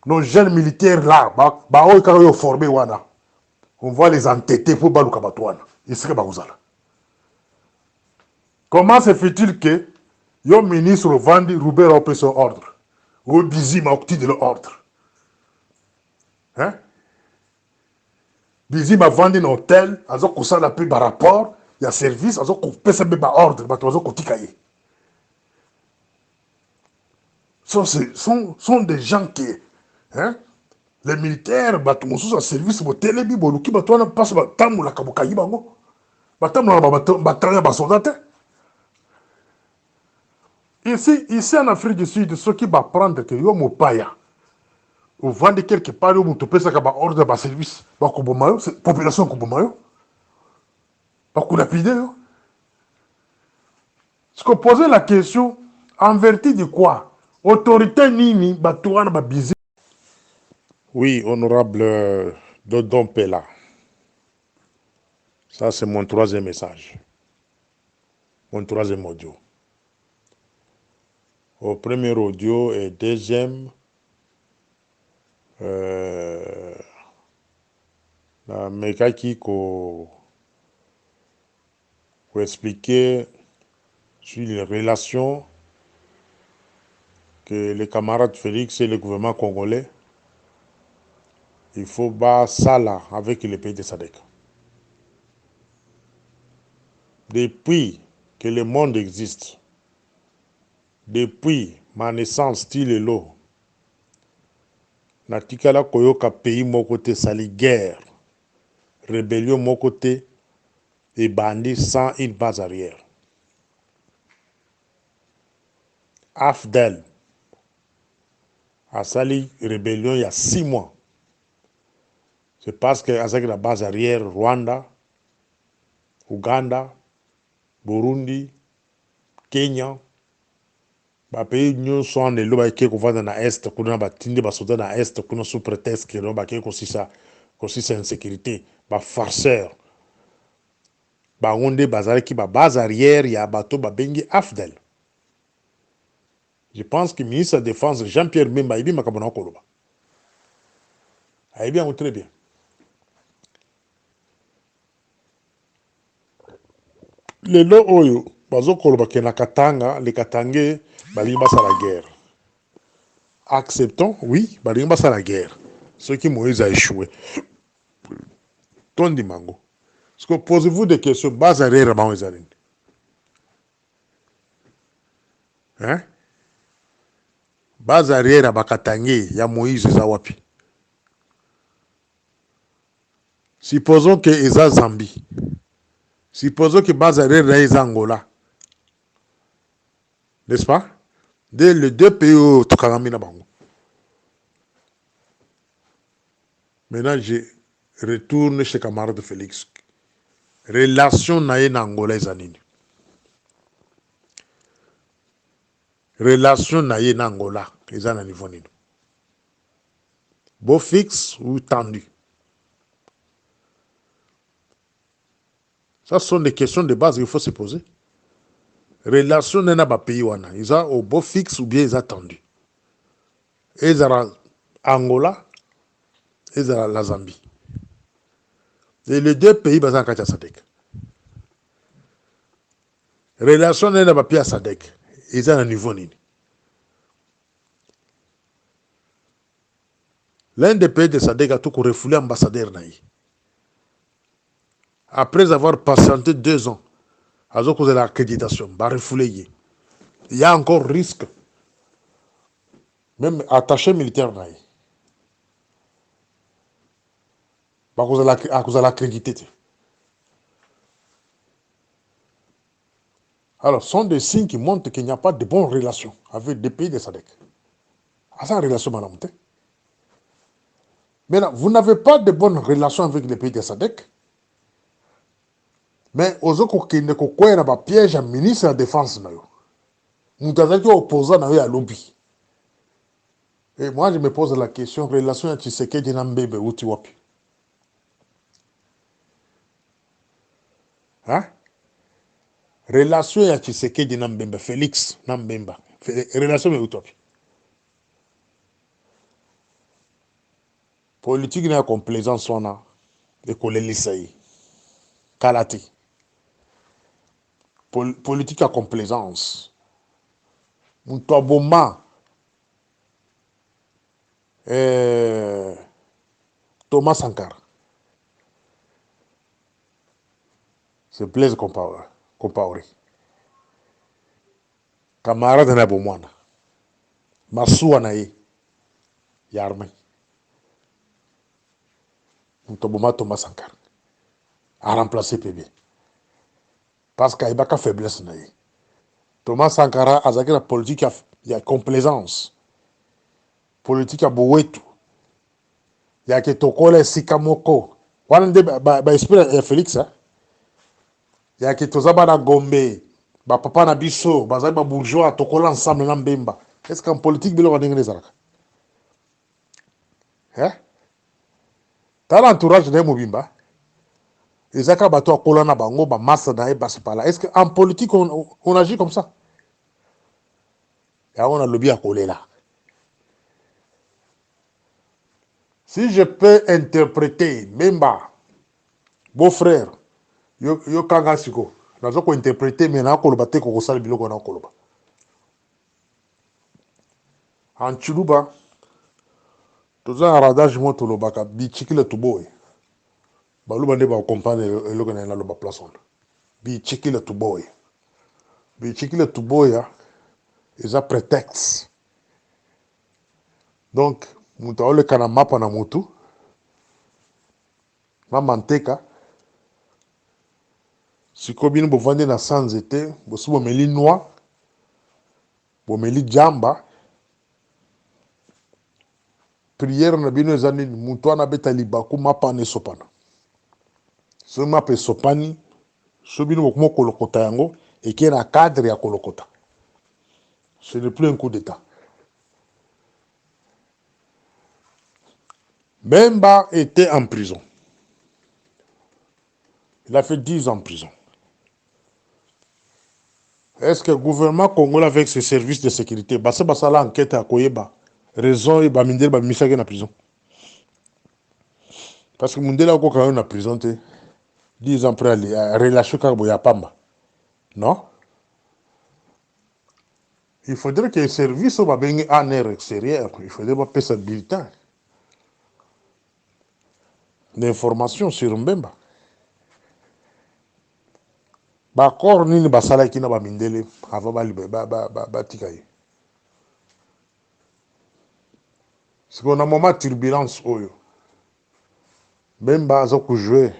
Nos jeunes militaires là, formés Wana. On va les entêter pour Baluka Batouana. Ils seraient Baouzala. Comment se fait-il que le ministre Vandi Roubert a pris son ordre? Ou Bizi m'a obtenu de l'ordre. Hein? Bizi m'a vendu un hôtel, a ça la plus par rapport, il y a service, a coupé ça par ordre, a coupé cahier. Sont des gens qui, hein? Les militaires, ils sont service, ils sont télébi, ils sont passe tamu la kabukayi bango. Ici en Afrique du Sud, ceux qui vont prendre que yo mopaya, ou vendre quelque part, ou tu peux ça comme ordre de service, population kubomayo, pas qu'on a pidé. Ce qu'on posait la question, en vertu de quoi? Autorité nini, batouana babizi. Oui, honorable Dodon Pella. Ça, c'est mon troisième message. Mon troisième audio. Au premier audio et deuxième, la mécanique ko expliquer sur les relations que les camarades Félix et le gouvernement congolais, il faut bas ça là avec les pays de SADC. Depuis que le monde existe, depuis ma naissance, style et l'eau, natikala koyoka pays mon côté sali guerre, rébellion mon côté et bandit sans une base arrière. AFDEL a sali rébellion il y a 6 mois. C'est parce que avec la base arrière, Rwanda, Ouganda, Burundi, Kenya, ba pays nyonso en elo ba ke kovanda na est kuna batindi basoda na est kuna sous prétexte que ba ke kosisa insécurité ba farceur ba onde bazali ki ba base arrière ya bato ba bengi AFDEL. Je pense que le ministre de la Défense Jean-Pierre Bemba ibi makabona koloba. A bien ou très bien. Lelo oyo bazo koloba ke na Katanga les Katangais balingi basala guerre. Acceptons, oui, balingi basala guerre. Ceux qui Moïse a échoué. Tondi mango. Est-ce que posez-vous des questions base arrière ba Moïse. Hein? Base arrière ba Katangais ya Moïse za wapi. Supposons que eza Zambie. Supposons que base arrière est Angola. N'est-ce pas? Dès les deux pays au Tokanamina Bango. Maintenant, je retourne chez camarade Félix. Relation naïe angolaise anini. Relation naïe Angola, ils ont un niveau nino. Beau fixe ou tendu. Ça sont des questions de base qu'il faut se poser. Relation naïe na pays wana, ils ont au beau fixe ou bien ils ont tendu. Ils ont Angola, ils ont la Zambie. Et les deux pays basant à Sadek. Relation naïe na pays à Sadek, ils ont un niveau nino. L'un des pays de Sadek a tout refoulé ambassadeur naïe. Après avoir patienté 2 ans, à cause de l'accréditation, il y a encore risque, même attaché militaire, à cause de l'accrédité. Alors, ce sont des signes qui montrent qu'il n'y a pas de bonnes relations avec des pays de SADC. À ça, relation, madame. Maintenant, vous n'avez pas de bonnes relations avec les pays de SADC, mais aux autres qui ne connaissent pas piège à ministre de la Défense, nous avons opposé à lobby. Et moi, je me pose la question, relation à Tshisekedi Nambebe ou Tiwapi. Hein? Relation à Tshisekedi Nambemba, Félix Nambemba. Relation à Utopi. Politique n'a complaisance, on a. Et qu'on les laisse. Kalati. Politique à complaisance. Moutouaboma. Thomas Sankara. C'est Blaise Compaoré. Camarade na bomwana. Masuwa na ye. Yarmé. Moutouaboma Thomas Sankara. A remplacé PB. parce qu'il y a faiblesse. Thomas Sankara a la politique, il y a complaisance. Politique à Bowetu. Il y a que Tokole Sikamoko. Wana esprit Félix. Il y a que Tozaba na Gombe. Papa na biso. Bazali ba bourgeois. Tokola ensemble na Mbemba. Est-ce qu'en politique, bilo va n'engagez ça? Hein? T'as l'entourage de Mobimba. Les Zaka bato akola na bango, ba massa na eba sepala. Est-ce qu'en politique, on agit comme ça? Et on a le lobby à coller là. Si je peux interpréter, Memba, beau-frère, yo kanga siko, nazo ko interpréter, mais na koloba te ko sala biloko na koloba. En Chuluba, toza radage mo tolobaka bi chikile tuboy. Baluba ne ba comprendre eloko na loba place on. Bi chikile tuboy. Bi chikile tuboy ya eza prétexte. Donc, muta ole kana mapa na mutu. Na manteka. Siko bino bovande na sans été, bosu bomeli noix, bomeli jamba. Prière na bino ezani mutu ana beta libaku mapa ne sopana. So mapa sopani, so bino bokumo kolokota yango, et qui est na cadre ya kolokota. Ce n'est plus un coup d'état. Bemba était en prison. Il a fait 10 ans en prison. Est-ce que le gouvernement congolais avec ses services de sécurité, basa la enquête à Koyeba, raison et Bamindel Bamisake en prison? Parce que Mundela ko quand en prison 10 ans après la relation Kaboya Pamba. Non? Il faudrait que le service soit en air extérieur. Il faudrait pas payer ce bulletin d'information sur Mbemba. Bakor nini basala kina Bamindele avant Batikaye. C'est qu'on a un moment de turbulence. Mbemba a joué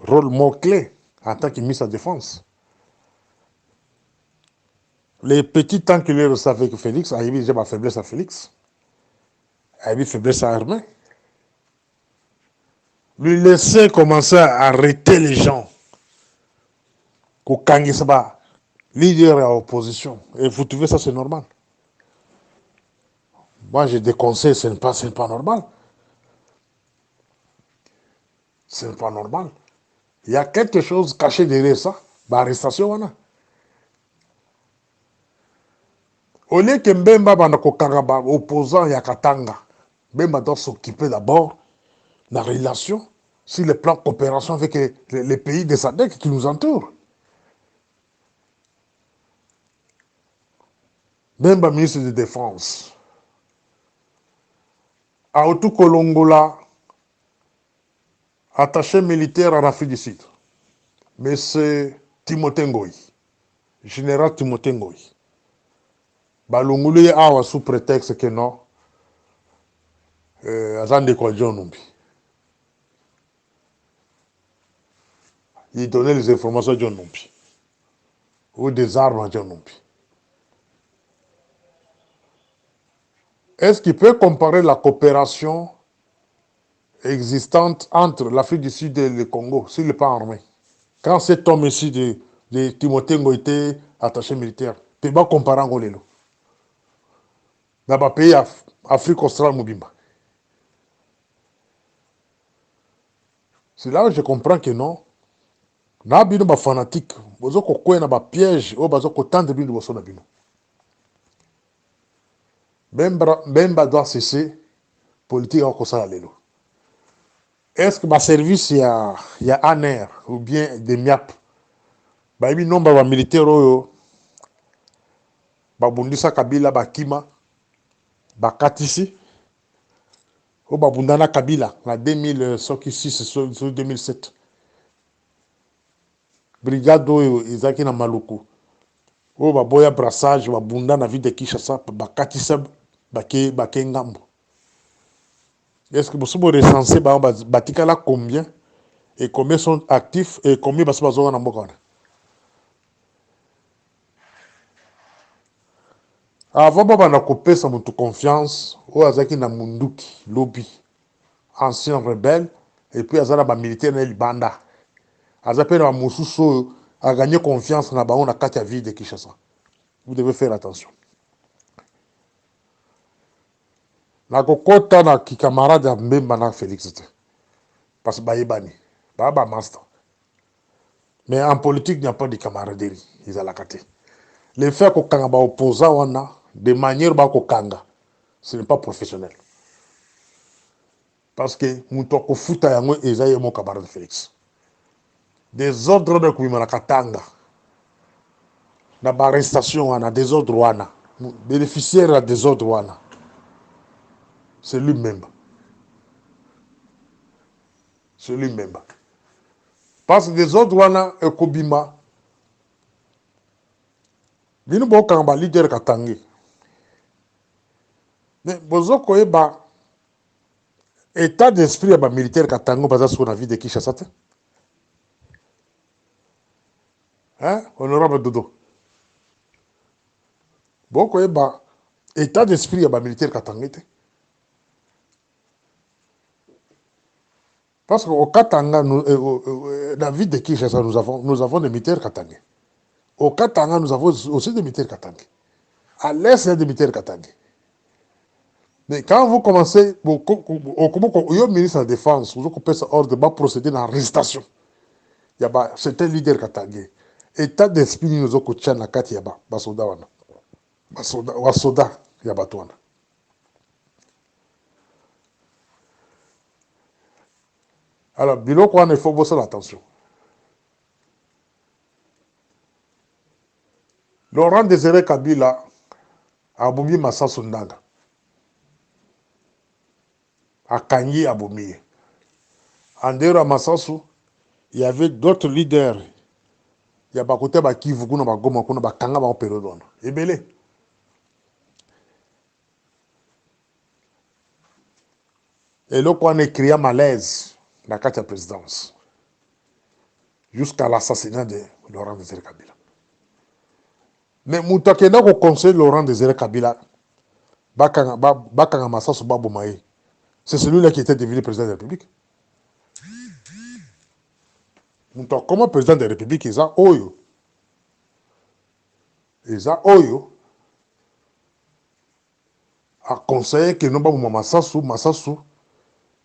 rôle mot-clé en tant que ministre de la Défense. Les petits temps qu'il est resté avec Félix, il y a eu faiblesse à Félix. Il y a eu faiblesse à Armée. Lui laisser commencer à arrêter les gens. Pour Kangisaba, leader à l'opposition. Et vous trouvez ça, c'est normal? Moi, je déconseille, ce n'est pas normal. Ce n'est pas normal. Il y a quelque chose caché derrière ça. L'arrestation, au lieu que Mbemba Banakokanga, opposant Yakatanga, Mbemba doit s'occuper d'abord de la relation sur le plan de coopération avec les pays des SADC qui nous entourent. Mbemba, ministre de Défense. Aoutou Kolongola, attaché militaire en Afrique du Sud. Mais c'est Timothée Ngoï, général Timothée Ngoï. Balungulu awa sous prétexte que non, agent de Kwadjon Numbi. Il donnait les informations à John Numbi. Ou des armes à John Numbi. Est-ce qu'il peut comparer la coopération existante entre l'Afrique du Sud et le Congo sur le plan armé? Quand cet homme ici de Timothée Ngoï était attaché militaire, il ne peut pas comparer Angolelo. Dans le pays Afrique australe Mobimba. C'est là où je comprends que non. Na bino ba fanatique, bozo ko kwena ba piège, o bazo ko tendre bino boso na bino. Bemba doit cesser politique au Kosa lelo. Est-ce que ma service y a ANR ou bien des MIAP? Ba ibi nomba ba militaire oyo ba bundisa Kabila ba Kima ba Katisi o ba bundana Kabila en 2006 2007. Brigade oyo ezaki na Maluku. O ba boya brassage ba bunda na ville de Kinshasa ba Katisa ba ke ngambo. Est-ce que vous pouvez recenser batika là combien et combien sont actifs et combien basent en Mokana? avant babanda kopesa moto confiance oyo azalaki na munduki lobi ancien rebelle et puis aza na bamilitaire na libanda aza mpe na bamosusu oyo agagné confiance na bango na kati ya ville de Kinshasa. Vous devez faire attention. nakokota na kikamarade ya Mbemba na Félix te parce que bayebani baya master. Mais en politique, il n'y a pas de camaraderie. Ils ont la carte. Le fait que kanga ba opposant wana de manière ba kanga, ce n'est pas professionnel. Parce que muto ko futa yango ezaye mon camarade Félix. Des ordres de kuima katanga. Na ba arrestation wana des ordres wana. Bénéficiaire des ordres wana. C'est lui-même. C'est lui-même. Parce que des ordres wana e kobima. Bino bo kanga leader katangi. Mais bozo koyeba état d'esprit ya militaire katango baza sur la vie de Kinshasa. Hein, honorable Dodo. Boko eba état d'esprit ya militaire katangete. Parce qu'au Katanga, la ville de Kinshasa, nous avons des militaires katangés. Au Katanga, nous avons aussi des militaires katangés. À l'est, il y a des militaires katangés. Mais quand vous commencez, au ministre de la Défense, vous avez ordre de procéder à l'arrestation. Il y a certains leaders katangés. État d'esprit, nous avons coaché na kati yaba, basoda wana. Basoda, yaba tuana. Alors, biloko wana, il faut bosser l'attention. Laurent Désiré Kabila a aboumi Massassou Ndanga. A Kanyi aboumi. En dehors à Massassou, il y avait d'autres leaders. Il y a Bakote Bakivu, Kuna Bagoma, Kuna Bakanga Baperodon. Et belé. Et là, on a créé un malaise dans la présidence. Jusqu'à l'assassinat de Laurent Désiré Kabila. Mais Moutakena au conseil Laurent Désiré Kabila, Bakanga Massassou Baboumaï, c'est celui-là qui était devenu président de la République. Comment président de la République, ils ont Oyo. Ils ont Oyo a conseillé que nous avons Massassou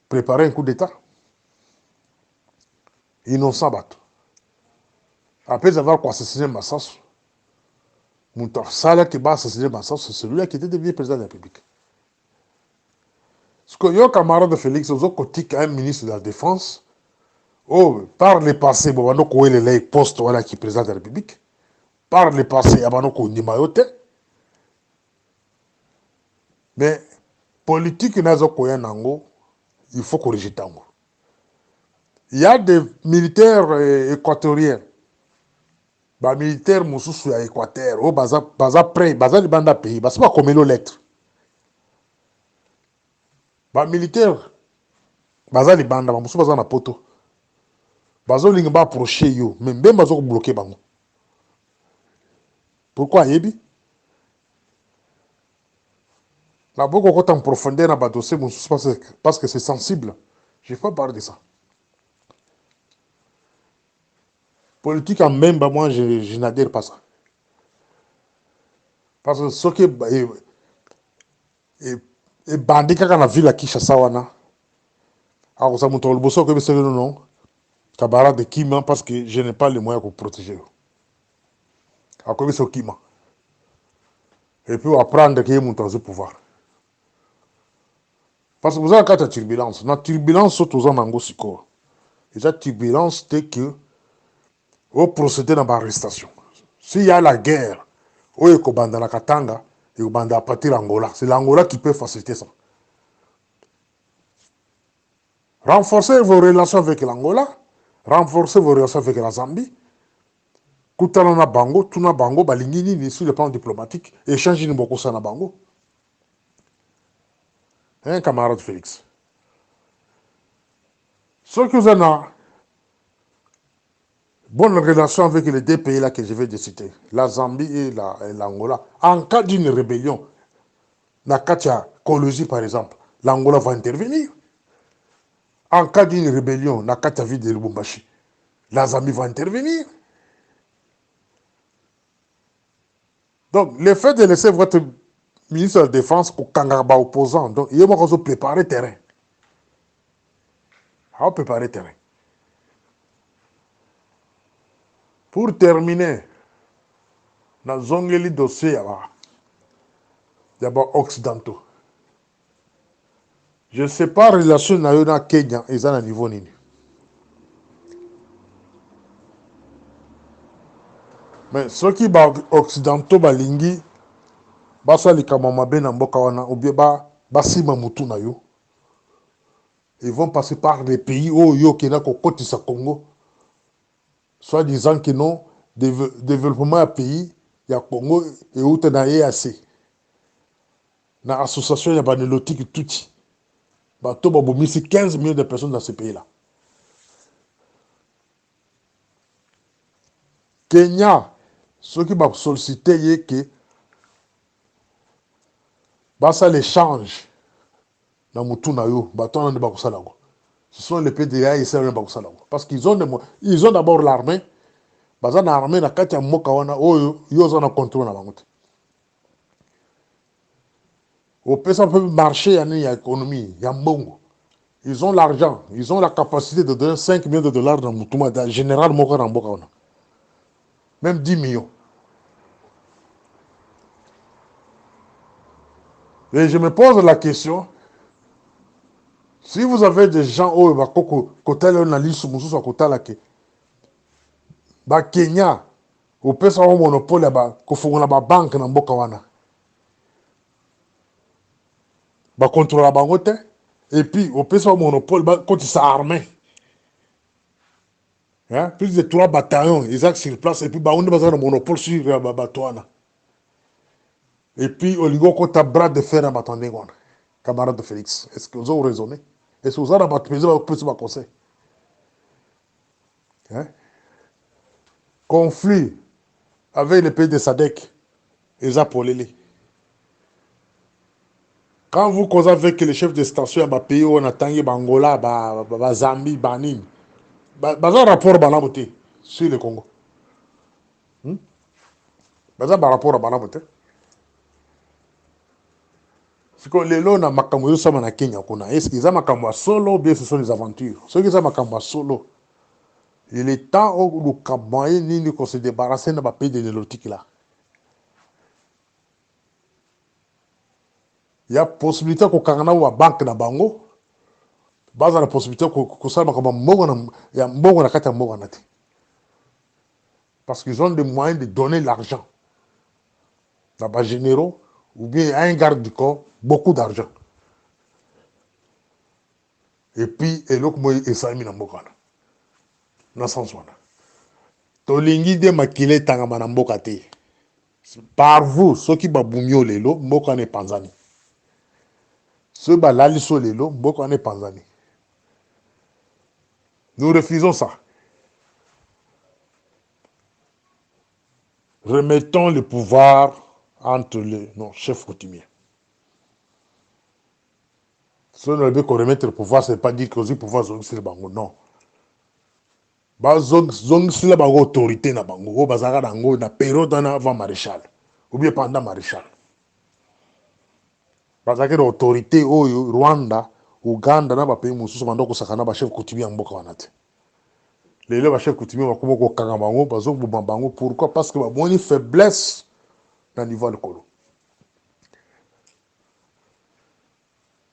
préparer un coup d'État. Innocent battu. Après avoir assassiné Massassou, Moutakala qui va assassiner Massassou, c'est celui-là qui était devenu président de la République. Parce que yo camarade de Félix, ils ont coté un ministre de la Défense. Oh, par le passé, bon, on a coupé les postes voilà qui président de la République. Par le passé, on a coupé Nimayote. Mais politique n'a pas coupé nango, il faut corriger tango. Il y a des militaires équatoriens. Bah militaires moussous à Équateur, oh baza prêt, baza li banda pays, bah c'est pas comme les lettres. Bah militaires, baza li banda, bah moussous baza na poto. Bazo linga ba approcher yo, mais même bazo bloquer bango. Pourquoi yebi? La beaucoup quand en profondeur dans le dossier, parce que c'est sensible. Je ne vais pas parler de ça. Politique en même, bah, moi, je n'adhère pas à ça. Parce que ce qui est bandit quand on a vu la Kinshasa, alors ça montre le bosso que c'est le nom, camarade de Kima, parce que je n'ai pas les moyens pour protéger. Alors c'est Kima. Et puis apprendre qu'il y a mon pouvoir. Parce que vous avez une turbulence. La turbulence, surtout en Ango Siko. Et cette turbulence, c'est que au procéder dans l'arrestation. S'il y a la guerre, au Ekobanda la Katanga, et au Banda à partir d'Angola, c'est l'Angola qui peut faciliter ça. Renforcez vos relations avec l'Angola, renforcez vos relations avec la Zambie. Koutana Bango, Tuna Bango, Balingini, sur le plan diplomatique, échange beaucoup ça na Bango. Hein, camarade Félix. Ce que vous avez, bonne relation avec les deux pays là que je vais te citer, la Zambie et l'Angola. En cas d'une rébellion, Nakatia Kolosi par exemple, l'Angola va intervenir. En cas d'une rébellion, Nakatia ville de Lubumbashi, la Zambie va intervenir. Donc, le fait de laisser votre ministre de la Défense pour Kangaba opposant, donc il va préparer le terrain. Il va préparer le terrain. Pour terminer, dans le dossier, il y a occidentaux. Je ne sais pas la relation avec le Kenya, ils ont un niveau nini. Mais ceux qui sont occidentaux, balingi, basa likamama ben na mboka wana, ou bien basima mutu na yo. Ils vont passer par les pays où yo qui na kokotisa Congo, soit disant que non, développement à pays, il y a Congo et où tu as EAC. Dans l'association, il y a Banelotique Touti. Bato babomisi 15 millions de personnes dans ce pays-là. Kenya, ceux qui m'ont sollicité, que ça l'échange dans Mutuna yo, bato de Bakusalago. Ce sont les PDA et les Bakusalago. Parce qu'ils ont, ils ont d'abord l'armée. Baza na armée na kati ya mboka wana oyo yo za na contrôle na bango. Au pesa peut marcher ya ni ya économie, ya mbongo. Ils ont l'argent, ils ont la capacité de donner 5 millions de dollars dans Mutuma, dans général moko na mboka wana. Même 10 millions. Et je me pose la question, si vous avez des gens au côté de la liste, à côté là, Kenya, au pesa au monopole, kofunga la banque na mboka wana. Contrôle la banque, et puis au pesa au monopole, quand ils sont armés. Hein? Plus de 3 bataillons, ils sont sur place, et puis on a un monopole sur la Batouana. Et puis, au lieu de bras de fer à m'attendre, camarade de Félix, est-ce que vous avez raisonné? Est-ce que vous avez un conseil? Hein? Conflit avec les pays de Sadek, et Zapolélé. Quand vous causez avec les chefs de station, il y a des pays où on attend Angola, Zambie, Banin, il y a un rapport sur le Congo. Il y a un rapport à Banamote. C'est que les lois na makambo yo sama na Kenya kuna. Est-ce qu'ils ont makambo solo ou bien ce sont des aventures? Ceux qui ont makambo solo, il est temps où le Cameroun ni qu'on se débarrasse de pays de l'élotique là. Il y a possibilité qu'on kangana ou banque na bango. Basa la possibilité qu'on ça makambo mbongo na kati mbongo na te. Parce qu'ils ont des moyens de donner l'argent. Là-bas généraux ou bien à un garde du corps beaucoup d'argent. Et puis et l'autre moi et ça mis na mboka na. Na sens wana. Tolingi de makile tangama na mboka te. Par vous, ceux qui babumio lelo, mboka ne panzani. Ceux qui laliso lelo, mboka ne panzani. Nous refusons ça. Remettons le pouvoir entre les chefs coutumiers. Si on veut qu'on remette le pouvoir, ce n'est pas dire que le pouvoir est le bango, non. C'est la autorité na bango, na période avant maréchal, ou bien pendant maréchal. Parce que l'autorité au Rwanda, Ouganda, na ba pays mususu mandoko sakana ba chef coutumier en mboka wanate. Les ba chef coutumier ba komoko kanga bango, bazo bango pourquoi? Parce que ba une faiblesse dans le niveau de Kolo.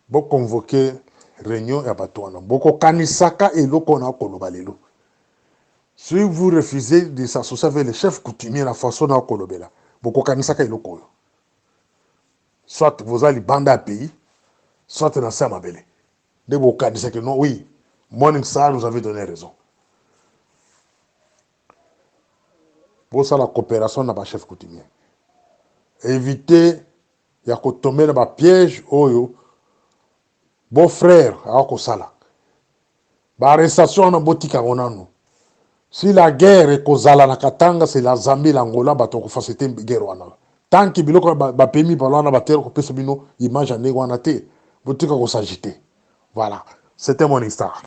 Bon convoquer réunion ya batouana. Boko kanisaka et loko na Kolo balelo. Si vous refusez de s'associer avec les chefs coutumiers la façon na Kolo bela, boko kanisaka et loko. Soit vous allez bande à pays, soit dans ça ma belle. De boko kanisaka non oui. Morning Star nous avait donné raison. Pour ça la coopération dans les chefs coutumiers. Éviter ya ko tomber dans le piège oyo beau frère a ko sala. Ba arrestation na botika onano. Si la guerre est kozala na katanga, c'est la Zambie, l'Angola, bato ko faciliter guerre wana. Tant que biloko ba pemi ba wana ba terre ko pesa bino image ane wana te, botika ko s'agiter. Voilà, c'était mon histoire.